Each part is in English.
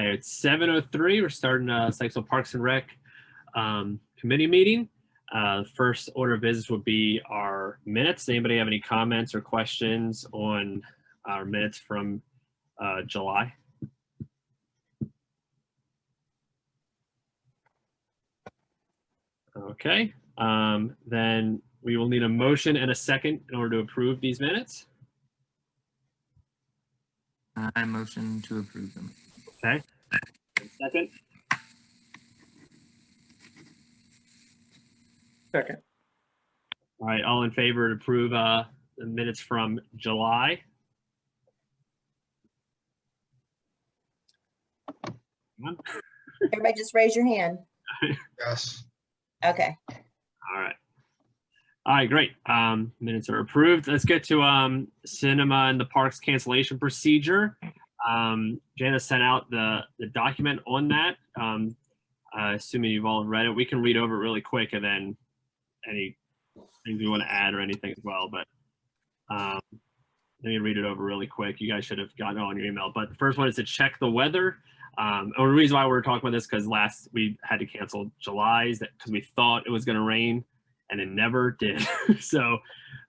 Okay, it's 7:03. We're starting Sykesville Parks and Rec committee meeting. First order of business would be our minutes. Anybody have any comments or questions on our minutes from July? Okay, then we will need a motion and a second in order to approve these minutes. I motion to approve them. Okay, second. Second. All right, all in favor to approve the minutes from July? Everybody just raise your hand. Yes. Okay. All right, great. Minutes are approved. Let's get to cinema and the parks cancellation procedure. Jana sent out the document on that. Assuming you've all read it, we can read over it really quick and then any things we want to add or anything as well. But let me read it over really quick. You guys should have gotten it on your email. But the first one is to check the weather. And the reason why we're talking about this because last we had to cancel July's because we thought it was going to rain and it never did. So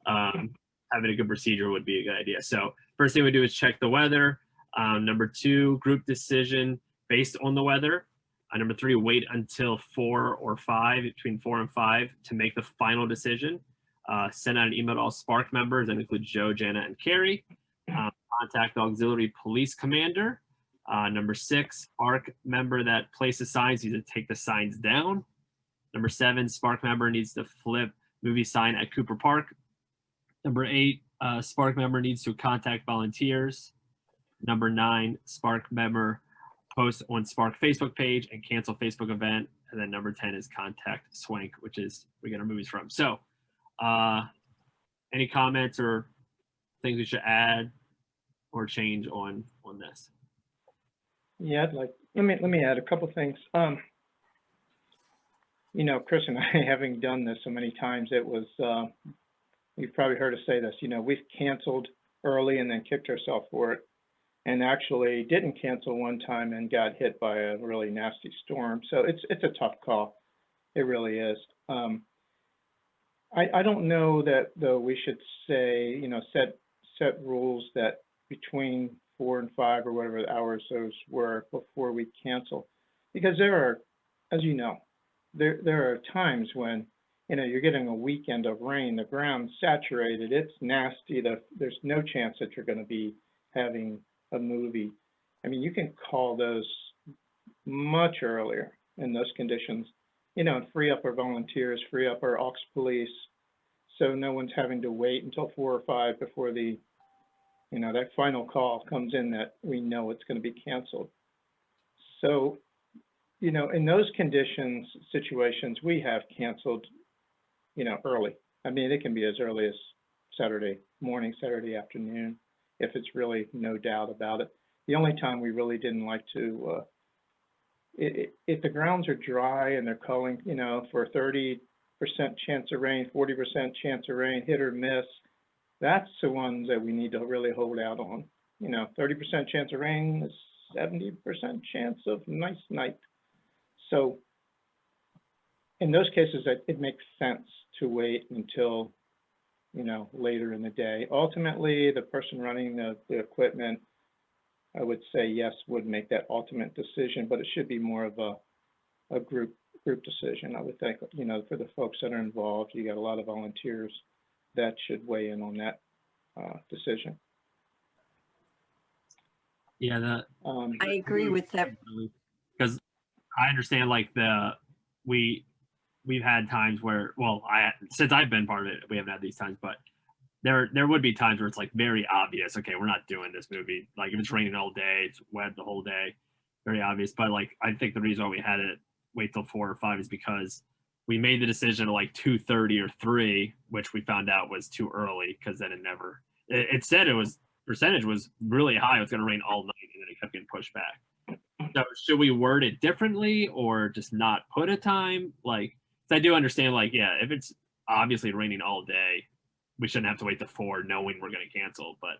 having a good procedure would be a good idea. So first thing we do is check the weather. Number 2, group decision based on the weather. Number 3, wait until 4 or 5, between 4 and 5 to make the final decision. Send out an email to all Spark members that includes Joe, Jana, and Carrie. Contact the auxiliary police commander. Number 6, Spark member that places signs needs to take the signs down. Number 7, Spark member needs to flip movie sign at Cooper Park. Number 8, Spark member needs to contact volunteers. Number 9, Spark member post on Spark Facebook page and cancel Facebook event. And then number 10 is contact Swank, which is we get our movies from. So any comments or things we should add or change on this? Yeah, let me add a couple things. You know, Chris and I, having done this so many times, it was, you've probably heard us say this, you know, we've canceled early and then kicked ourselves for it. And actually didn't cancel one time and got hit by a really nasty storm. So it's a tough call. It really is. I don't know that though we should say, you know, set rules that between 4 and 5 or whatever the hours those were before we cancel, because there are, as you know, there are times when, you know, you're getting a weekend of rain, the ground's saturated, it's nasty. There's no chance that you're going to be having a movie. I mean, you can call those much earlier in those conditions, you know, and free up our volunteers, free up our aux police, so no one's having to wait until 4 or 5 before the, you know, that final call comes in that we know it's going to be canceled. So, you know, in those conditions, situations, we have canceled, you know, early. I mean, it can be as early as Saturday morning, Saturday afternoon, if it's really no doubt about it. The only time we really didn't like to, if the grounds are dry and they're calling, you know, for 30% chance of rain, 40% chance of rain, hit or miss, that's the ones that we need to really hold out on. You know, 30% chance of rain is 70% chance of nice night. So in those cases, it makes sense to wait until, you know, later in the day. Ultimately, the person running the equipment, I would say yes, would make that ultimate decision, but it should be more of a group decision. I would think, you know, for the folks that are involved, you got a lot of volunteers that should weigh in on that decision. Yeah, I agree with that. Because I understand like we've had times where, well, since I've been part of it, we haven't had these times, but there would be times where it's like very obvious, okay, we're not doing this movie. Like if it's raining all day, it's wet the whole day, very obvious. But like I think the reason why we had it wait till 4 or 5 is because we made the decision at like 2:30 or 3, which we found out was too early because then it said it was percentage was really high. It was going to rain all night and then it kept getting pushed back. So should we word it differently or just not put a time? Like, I do understand, like, yeah, if it's obviously raining all day, we shouldn't have to wait to 4 knowing we're going to cancel. But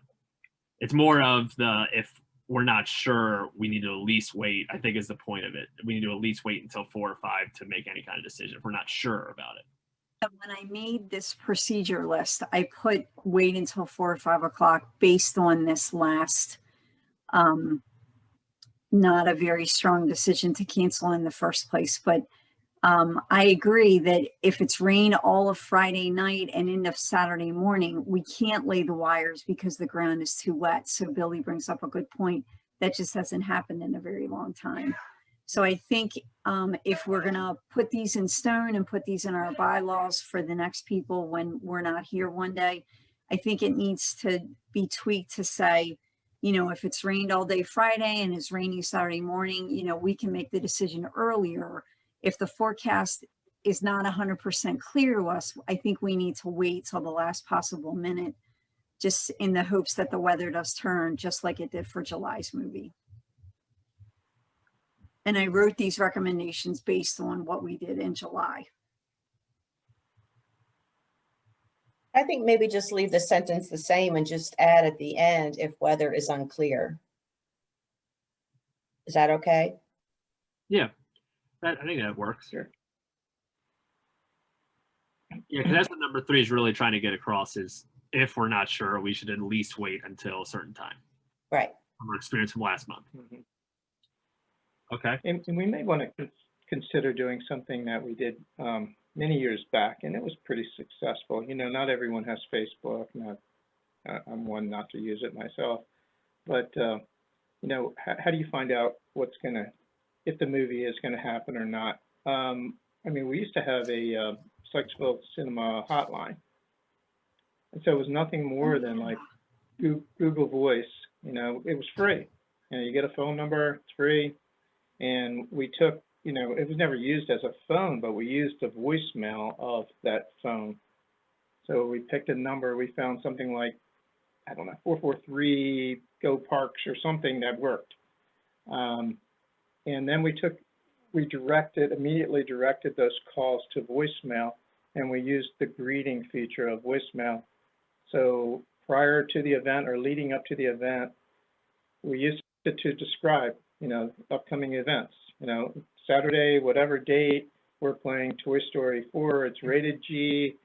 it's more of if we're not sure, we need to at least wait, I think is the point of it. We need to at least wait until 4 or 5 to make any kind of decision if we're not sure about it. And when I made this procedure list, I put wait until 4 or 5 o'clock based on this last, not a very strong decision to cancel in the first place. But I agree that if it's rain all of Friday night and into Saturday morning, we can't lay the wires because the ground is too wet. So Billy brings up a good point. That just hasn't happened in a very long time. So I think if we're going to put these in stone and put these in our bylaws for the next people when we're not here one day, I think it needs to be tweaked to say, you know, if it's rained all day Friday and it's rainy Saturday morning, you know, we can make the decision earlier. If the forecast is not 100% clear to us, I think we need to wait till the last possible minute, just in the hopes that the weather does turn, just like it did for July's movie. And I wrote these recommendations based on what we did in July. I think maybe just leave the sentence the same and just add at the end if weather is unclear. Is that okay? Yeah, I think that works. Sure. Yeah, because that's what number 3 is really trying to get across is if we're not sure, we should at least wait until a certain time. Right. From our experience from last month. Mhm. Okay. And we may want to consider doing something that we did many years back, and it was pretty successful. You know, not everyone has Facebook. I'm one not to use it myself. But, you know, how do you find out if the movie is going to happen or not? I mean, we used to have a Sykesville cinema hotline. And so it was nothing more than like Google Voice. You know, it was free. You know, you get a phone number, it's free. And we took, you know, it was never used as a phone, but we used the voicemail of that phone. So we picked a number, we found something like, I don't know, 443 Go Parks or something that worked. And then we immediately directed those calls to voicemail, and we used the greeting feature of voicemail. So prior to the event or leading up to the event, we used it to describe, you know, upcoming events. You know, Saturday, whatever date, we're playing Toy Story 4. It's rated G.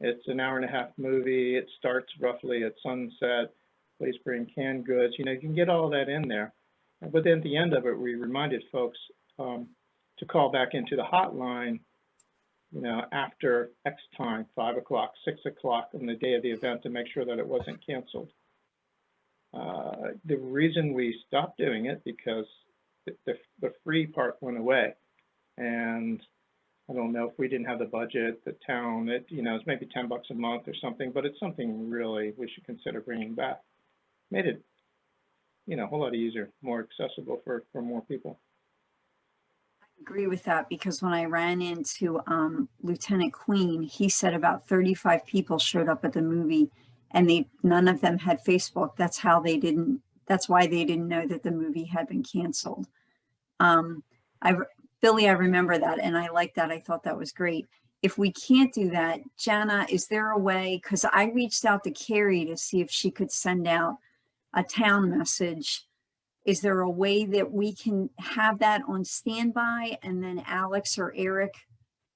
It's an hour-and-a-half movie. It starts roughly at sunset. Please bring canned goods. You know, you can get all that in there. But then at the end of it, we reminded folks to call back into the hotline, you know, after X time, 5 o'clock, 6 o'clock on the day of the event to make sure that it wasn't canceled. The reason we stopped doing it because the free part went away, and I don't know if we didn't have the budget, the town, you know, it's maybe $10 a month or something, but it's something really we should consider bringing back. Made it, you know, a whole lot easier, more accessible for more people. I agree with that because when I ran into Lieutenant Queen, he said about 35 people showed up at the movie and none of them had Facebook. That's why they didn't know that the movie had been canceled. Billy, I remember that, and I like that. I thought that was great. If we can't do that, Jana, is there a way, because I reached out to Carrie to see if she could send out a town message. Is there a way that we can have that on standby and then Alex or Eric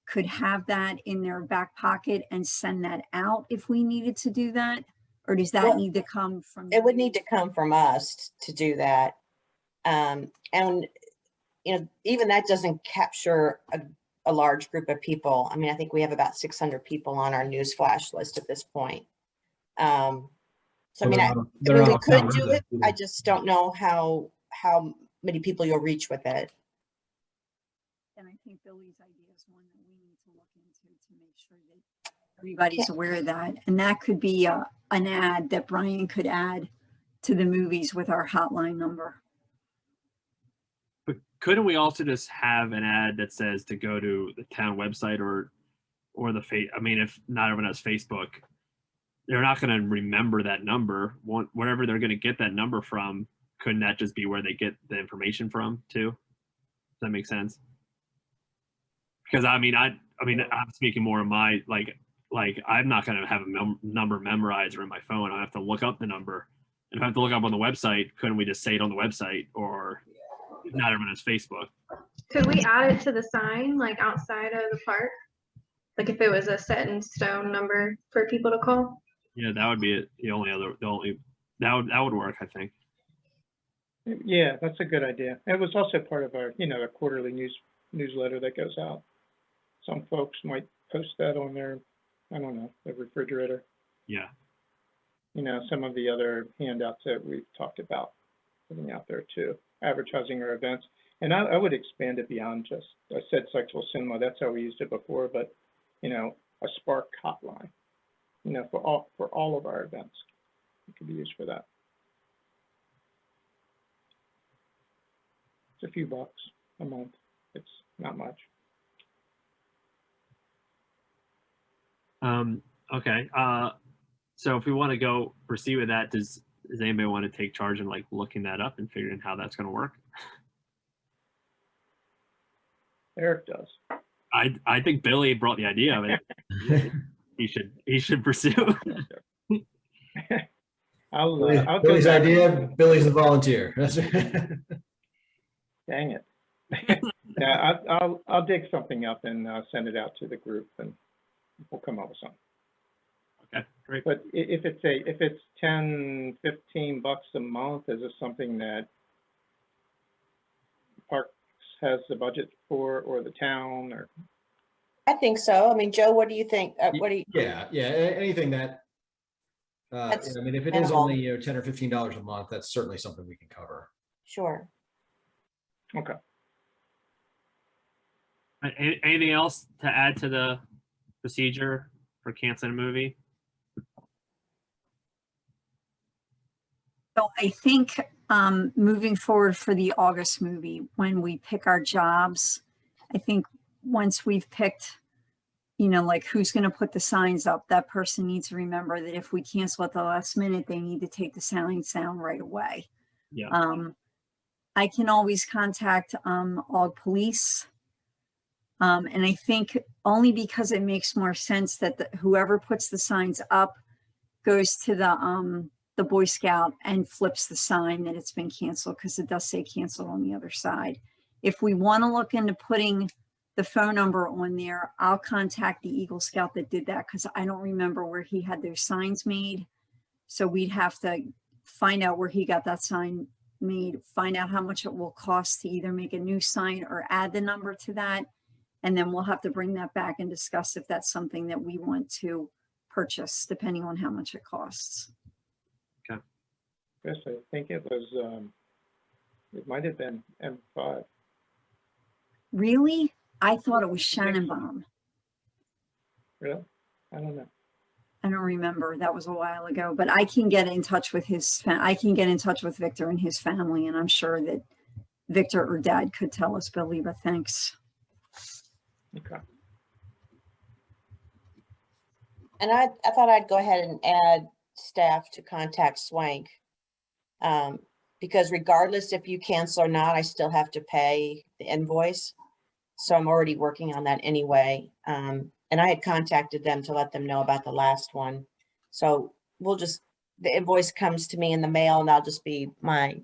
could have that in their back pocket and send that out if we needed to do that? Or does that need to come from? It would need to come from us to do that. And, you know, even that doesn't capture a large group of people. I mean, I think we have about 600 people on our news flash list at this point. So, I mean, we could do it. I just don't know how many people you'll reach with it. And I think Billy's idea is one that we need to look into to make sure that everybody's aware of that. And that could be an ad that Brian could add to the movies with our hotline number. But couldn't we also just have an ad that says to go to the town website or I mean, if not everyone has Facebook, they're not going to remember that number. Wherever they're going to get that number from, couldn't that just be where they get the information from too? Does that make sense? Because I mean, I'm speaking more of my like I'm not going to have a number memorized or in my phone. I have to look up the number if I have to look up on the website, couldn't we just say it on the website? Or not everyone has Facebook. Could we add it to the sign, like outside of the park? Like if it was a set in stone number for people to call? Yeah, that would be it. That would work, I think. Yeah, that's a good idea. It was also part of our, a quarterly newsletter that goes out. Some folks might post that on their, I don't know, the refrigerator. Yeah. Some of the other handouts that we've talked about putting out there too, advertising our events. And I would expand it beyond just, I said Sykesville Cinema, that's how we used it before, but, a Spark hotline, for all of our events. It could be used for that. It's a few bucks a month. It's not much. Okay. So if we want to go proceed with that, does anybody want to take charge and like looking that up and figuring how that's going to work? Eric does. I think Billy brought the idea of it. he should pursue. I'll go Billy's back. idea, Billy's the volunteer. Dang it. Yeah, I'll dig something up and send it out to the group, and we'll come up with something. Okay, great. But if it's 10, 15 bucks a month, is this something that Parks has the budget for, or the town, or? I think so. I mean, Joe, what do you think? What do you? Yeah, anything that, That's I mean, if it is minimal. only, $10 or $15 a month, that's certainly something we can cover. Sure. Okay. Anything else to add to the procedure for canceling a movie? So I think moving forward for the August movie, when we pick our jobs, I think once we've picked, like who's going to put the signs up, that person needs to remember that if we cancel at the last minute, they need to take the signs down right away. Yeah. I can always contact Aug Police. And I think only because it makes more sense that whoever puts the signs up goes to the Boy Scout and flips the sign that it's been canceled, because it does say canceled on the other side. If we want to look into putting the phone number on there, I'll contact the Eagle Scout that did that, because I don't remember where he had those signs made. So we'd have to find out where he got that sign made, find out how much it will cost to either make a new sign or add the number to that. And then we'll have to bring that back and discuss if that's something that we want to purchase, depending on how much it costs. Yes, I think it was, it might have been M5. Really? I thought it was Shannonbaum. Really? I don't know. I don't remember. That was a while ago, but I can get in touch with I can get in touch with Victor and his family, and I'm sure that Victor or Dad could tell us, Billy, but thanks. Okay. And I thought I'd go ahead and add staff to contact Swank. Because regardless if you cancel or not, I still have to pay the invoice. So I'm already working on that anyway. And I had contacted them to let them know about the last one. So the invoice comes to me in the mail, and I'll just be my,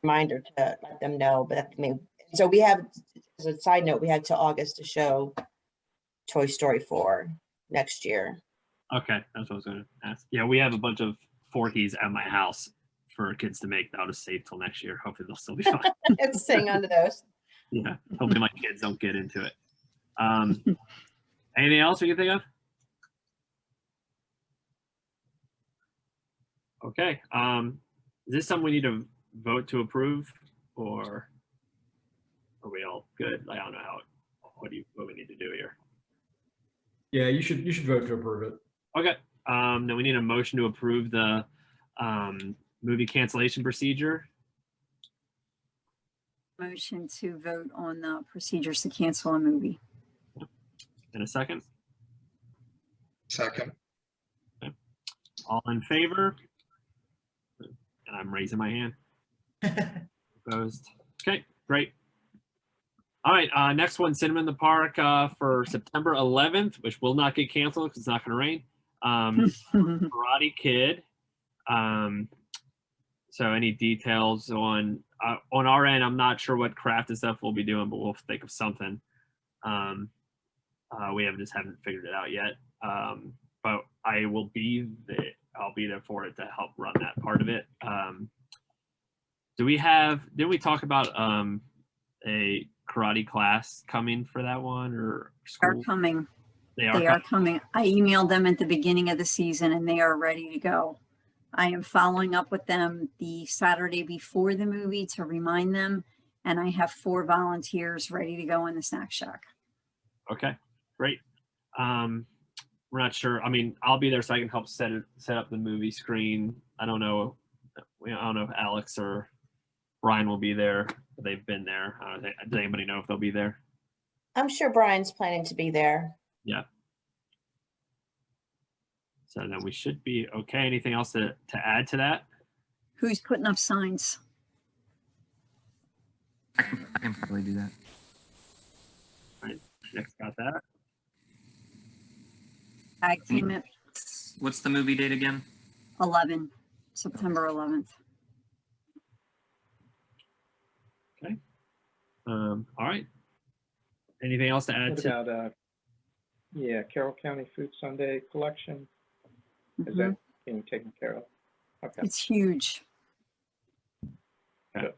reminder to let them know. But so we have, as a side note, we had till August to show Toy Story 4 next year. Okay, that's what I was going to ask. Yeah, we have a bunch of Forkies at my house for kids to make. That'll just save till next year. Hopefully they'll still be fine. Let's sing under those. Yeah, hopefully my kids don't get into it. Anything else we can think of? Okay. Is this something we need to vote to approve, or are we all good? I don't know what we need to do here. Yeah, you should vote to approve it. Okay. Then we need a motion to approve the movie cancellation procedure. Motion to vote on the procedures to cancel a movie. In a second. Second. All in favor? And I'm raising my hand. Opposed? Okay, great. All right, next one, Cinema in the Park for September 11th, which will not get canceled because it's not going to rain. Karate Kid. So any details on our end, I'm not sure what craft and stuff we'll be doing, but we'll think of something. We haven't figured it out yet. But I will be there. I'll be there for it to help run that part of it. Did we talk about a karate class coming for that one or Are school? coming. They are They are coming. I emailed them at the beginning of the season and they are ready to go. I am following up with them the Saturday before the movie to remind them. And I have 4 volunteers ready to go in the snack shack. Okay, great. We're not sure. I mean, I'll be there so I can help set up the movie screen. I don't know if Alex or Brian will be there. They've been there. Does anybody know if they'll be there? I'm sure Brian's planning to be there. Yeah. So then we should be okay. Anything else to add to that? Who's putting up signs? I can probably do that. Nick's got that. Tag team at What's the movie date again? 11, September 11th. Okay. All right. Anything else to add What to? about, Carroll County Food Sunday collection? Is Mhm. that being taken care of? Okay. It's huge. Okay.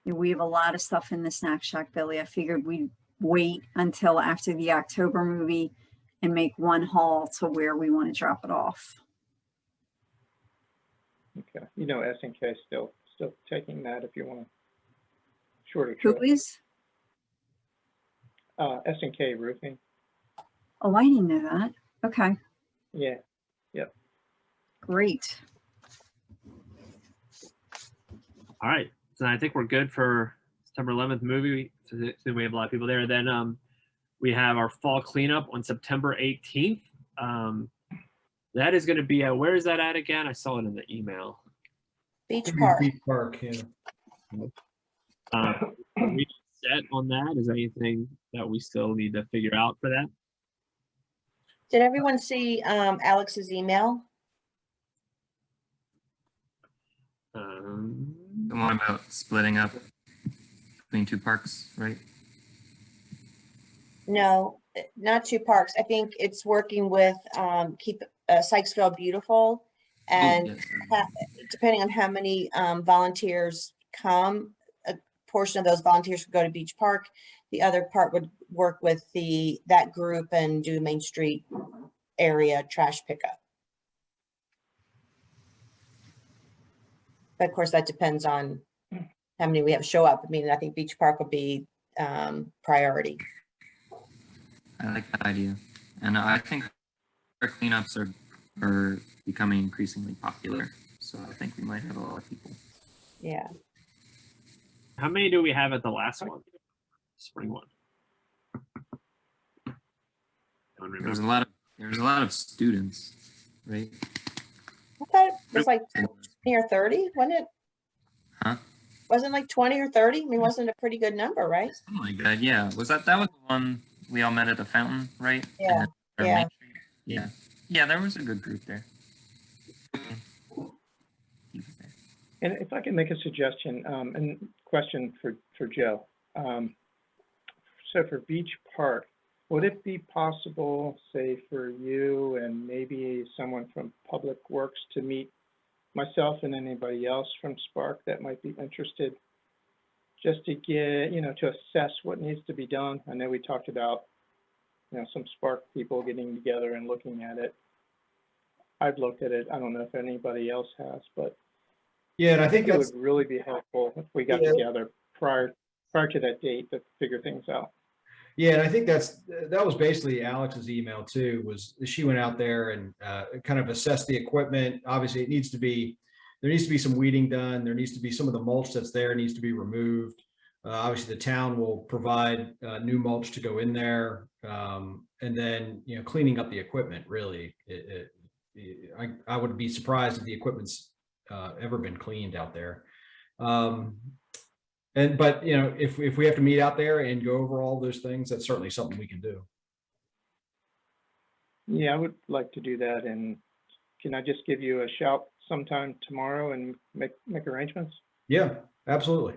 Yeah, we have a lot of stuff in the snack shack, Billy. I figured we'd wait until after the October movie and make one haul to where we want to drop it off. Okay. S&K still taking that if you want a shorter Who trip. is? S&K Roofing. Oh, I didn't know that. Okay, Yeah. great. All right. So I think we're good for September 11th movie. So we have a lot of people there. Then we have our fall cleanup on September 18th. That is going to be where is that at again? I saw it in the email. Beach Park. Beach Park, yeah. Are we set on that? Is there anything that we still need to figure out for that? Did everyone see Alex's email? The one about splitting up between 2 parks, right? No, not 2 parks. I think it's working with keep Sykesville beautiful, and Yes. depending on how many volunteers come, a portion of those volunteers would go to Beach Park. The other part would work with that group and do Main Street area trash pickup. But of course, that depends on how many we have show up. I mean, I think Beach Park will be priority. I like that idea. And I think our cleanups are becoming increasingly popular. So I think we might have a lot of people. Yeah. How many do we have at the last one? Spring one. I don't There was remember. a lot of students, right? I thought it was like 20 or 30, wasn't it? Huh? Wasn't it like 20 or 30? I mean, wasn't it a pretty good number, right? Something like that. Yeah. Was that the one we all met at the fountain, right? Yeah, Or yeah. Main Street? Yeah. Yeah, there was a good group there. He was there. And if I can make a suggestion, and question for Joe. So for Beach Park, would it be possible, say, for you and maybe someone from Public Works to meet myself and anybody else from Spark that might be interested, just to get, to assess what needs to be done? I know we talked about, some Spark people getting together and looking at it. I've looked at it. I don't know if anybody else has, but Yeah, and I I think think it that's, would really be helpful if we got Yeah. together prior to that date to figure things out. yeah, and I think that was basically Alex's email too, was she went out there and kind of assessed the equipment. Obviously, there needs to be some weeding done. There needs to be some of the mulch that's there needs to be removed. Obviously, the town will provide new mulch to go in there. And then, cleaning up the equipment, really. I would be surprised if the equipment's ever been cleaned out there. But if we have to meet out there and go over all those things, that's certainly something we can do. Yeah, I would like to do that, and can I just give you a shout sometime tomorrow and make arrangements? Yeah, absolutely.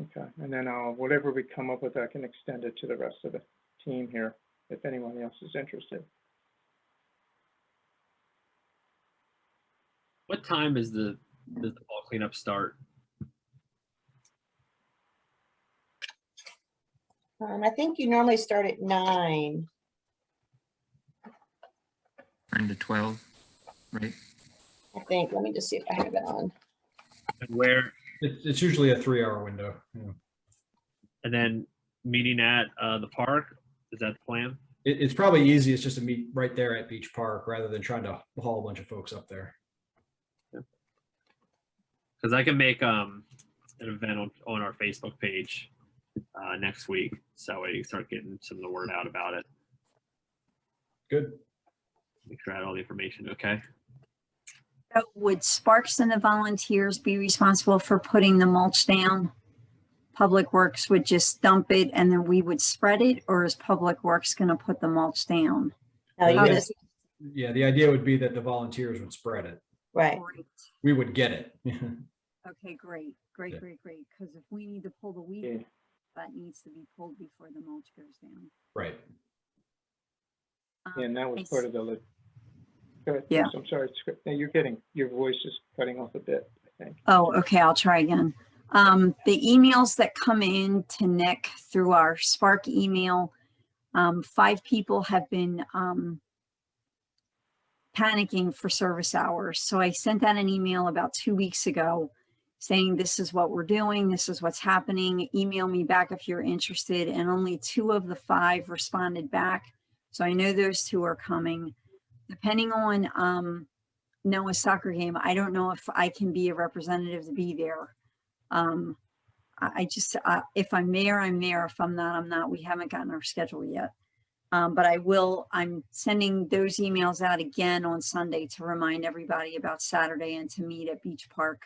Okay, and then whatever we come up with, I can extend it to the rest of the team here, if anyone else is interested. What time is does the fall cleanup start? I think you normally start at 9. 9 to 12, right? I think. Let me just see if I have it on. And where? It's usually a 3-hour window. Yeah. And then meeting at the park? Is that the plan? It's probably easiest just to meet right there at Beach Park rather than trying to haul a bunch of folks up there. Because I can make an event on our Facebook page next week, so we start getting some of the word out about it. Good. Make sure I had all the information. Okay. So would Sparks and the volunteers be responsible for putting the mulch down? Public Works would just dump it and then we would spread it, or is Public Works going to put the mulch down? No, you Well, just, Yeah, the idea would be that the volunteers would spread it. right. Great. We would get it. Okay, great. Yeah. Because if we need to pull the weed, Yeah. that needs to be pulled before the mulch goes down. Right. And that I was part s- of the, go ahead, Yeah. Chris, I'm sorry, no, your voice is cutting off a bit, I think. Oh, okay, I'll try again. The emails that come in to Nick through our Spark email, 5 people have been panicking for service hours. So I sent out an email about 2 weeks ago saying, this is what we're doing, this is what's happening. Email me back if you're interested. And only 2 of the 5 responded back. So I know those 2 are coming. Depending on Noah's soccer game, I don't know if I can be a representative to be there. I just, if I'm there, I'm there. If I'm not, I'm not. We haven't gotten our schedule yet. But I'm sending those emails out again on Sunday to remind everybody about Saturday and to meet at Beach Park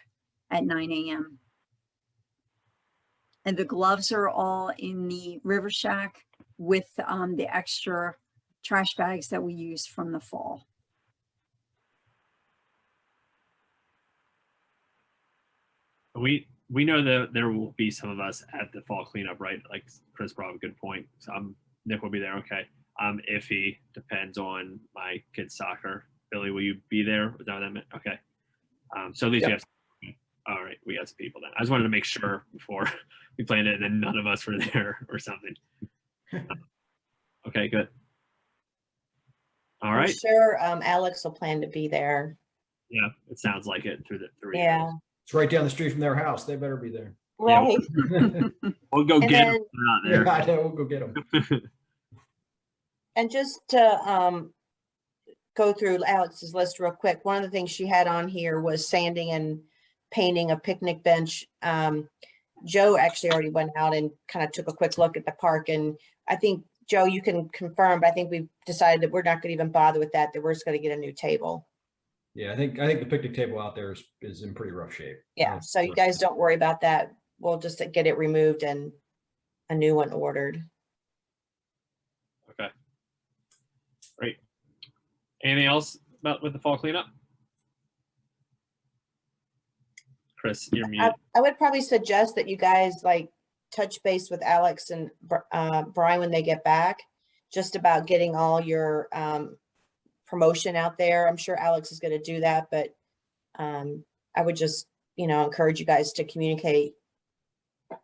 at 9 a.m. And the gloves are all in the River Shack with the extra trash bags that we used from the fall. We know that there will be some of us at the fall cleanup, right? Like Chris brought up a good point. So Nick will be there. Okay. I'm iffy. Depends on my kid's soccer. Billy, will you be there? Is that what that meant? Okay. So at least we Yep. have. All right, we got some people then. I just wanted to make sure before we planned it, and then none of us were there or something. Okay, good. All I'm right. sure Alex will plan to be there. Yeah, it sounds like it through the three. Yeah, It's right down the street from their house. They better be there. Yeah, right. We'll go And get then- them. They're Yeah, not I know. We'll go get them. And just to go through Alex's list real quick, one of the things she had on here was sanding and painting a picnic bench. Joe actually already went out and kind of took a quick look at the park, and I think, Joe, you can confirm, but I think we've decided that we're not going to even bother with that we're just going to get a new table. Yeah, I think the picnic table out there is in pretty rough shape. Yeah, so you guys don't worry about that. We'll just get it removed and a new one ordered. Okay. Great. Anything else with the fall cleanup? Chris, you're muted. I would probably suggest that you guys like touch base with Alex and Brian when they get back, just about getting all your promotion out there. I'm sure Alex is going to do that, but I would just, encourage you guys to communicate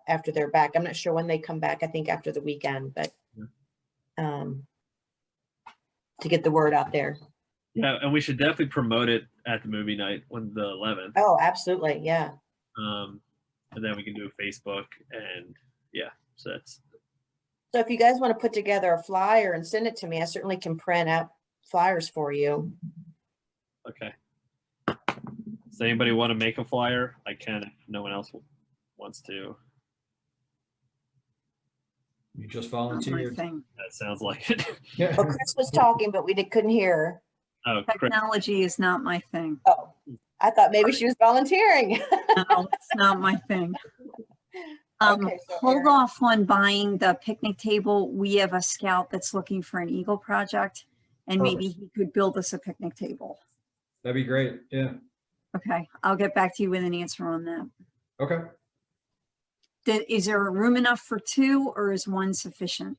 after they're back. I'm not sure when they come back. I think after the weekend, but to get the word out there. Yeah, and we should definitely promote it at the movie night on the 11th. Oh, absolutely. Yeah. And then we can do a Facebook, and yeah, so that's So if you guys want to put together a flyer and send it to me, I certainly can print out flyers for you. okay. Does anybody want to make a flyer? I can if no one else wants to. You just Not my volunteered. thing. That sounds like it. Yeah. Well, Chris was talking, but we couldn't hear her. Oh, Chris. Technology is not my thing. Oh, I thought maybe she was volunteering. No, it's not my thing. Okay, so Hold Erin- off on buying the picnic table. We have a scout that's looking for an Eagle project. and Perfect. maybe he could build us a picnic table. That'd be great. Yeah. Okay, I'll get back to you with an answer on that. Okay. Is there a room enough for 2 or is 1 sufficient?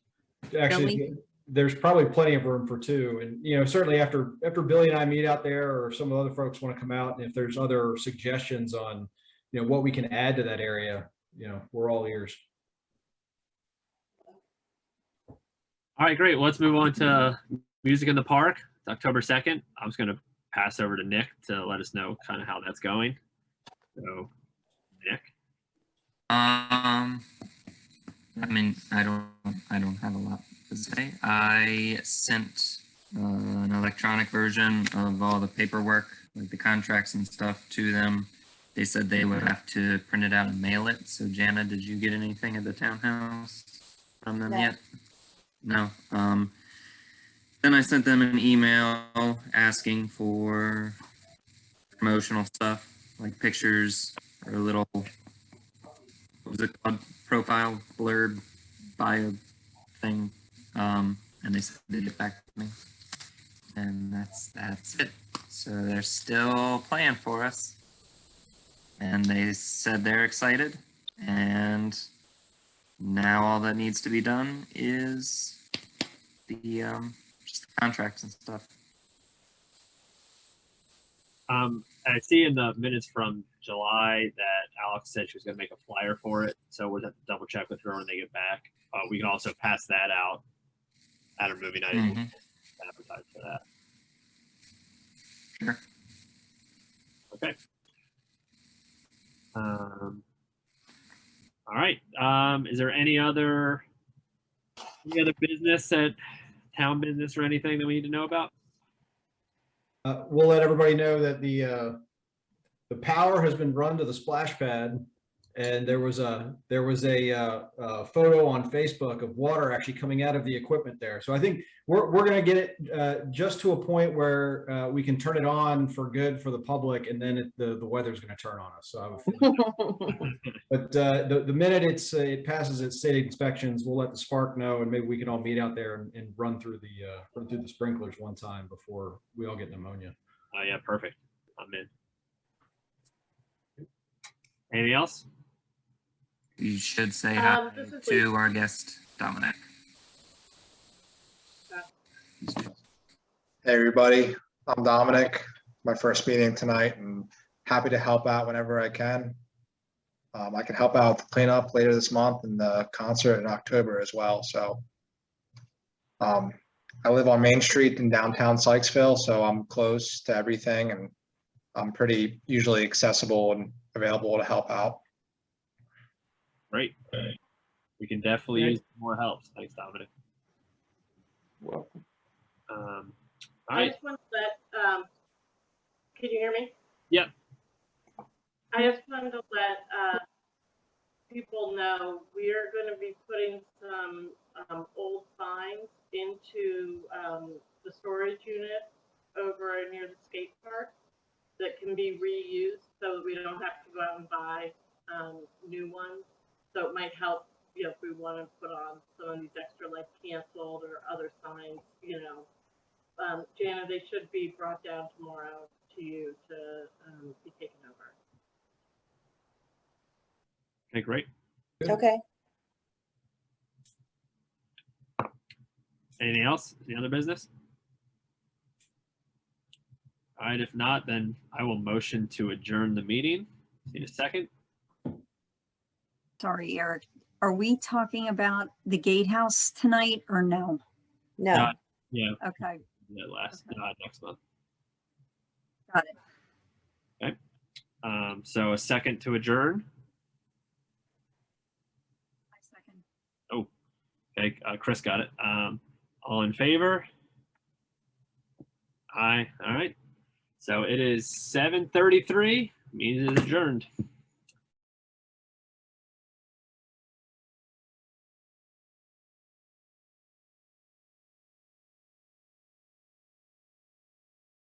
Actually, there's probably plenty of room for 2. And, you know, certainly after Billy and I meet out there, or some of the other folks want to come out, and if there's other suggestions on, you know, what we can add to that area, you know, we're all ears. All right, great. Well, let's move on to Music in the Park. It's October 2nd. I'm just going to pass over to Nick to let us know kind of how that's going. So, Nick. I mean, I don't have a lot to say. I sent an electronic version of all the paperwork, like the contracts and stuff, to them. They said they would have to print it out and mail it. So, Jana, did you get anything at the townhouse from them No. yet? No. Then I sent them an email asking for promotional stuff, like pictures or a little, what was it called? Profile blurb bio thing. And they said they'd get back to me. And that's it. So they're still playing for us. And they said they're excited. And now all that needs to be done is the just the contracts and stuff. I see in the minutes from July that Alex said she was going to make a flyer for it. So we'll have to double check with her when they get back. We can also pass that out at our movie night and advertise for that. Sure. Okay. All right. Is there any other business, town business or anything that we need to know about? We'll let everybody know that the power has been run to the splash pad, and there was a photo on Facebook of water actually coming out of the equipment there. So I think we're going to get it just to a point where we can turn it on for good for the public, and then the weather's going to turn on us. So I have a feeling. But the minute it passes its state inspections, we'll let the spark know, and maybe we can all meet out there and run through the sprinklers one time before we all get pneumonia. Oh yeah, perfect. I'm in. Anything else? You should say hi This is to our guest, Dominic. Hey everybody, I'm Dominic. My first meeting tonight, and happy to help out whenever I can. I can help out with the cleanup later this month and the concert in October as well. So I live on Main Street in downtown Sykesville, so I'm close to everything, and I'm pretty usually accessible and available to help out. Great. We can definitely use more help. Thanks, Dominic. Welcome. All I right. just want to let, can you hear me? Yep. I just wanted to let people know we are going to be putting some old signs into the storage unit over near the skate park that can be reused, so that we don't have to go out and buy new ones. So it might help, you know, if we want to put on some of these extra, like canceled or other signs, you know. Jana, they should be brought down tomorrow to you to be taken over. Okay, great. Okay. Anything else? Any other business? All right, if not, then I will motion to adjourn the meeting. Need a second? Sorry, Eric. Are we talking about the gatehouse tonight or no? No. Yeah, Okay, next month. got it. So a second to adjourn. I second. Okay, Chris got it. All in favor? Aye. All right. So it is 7:33. Meeting is adjourned.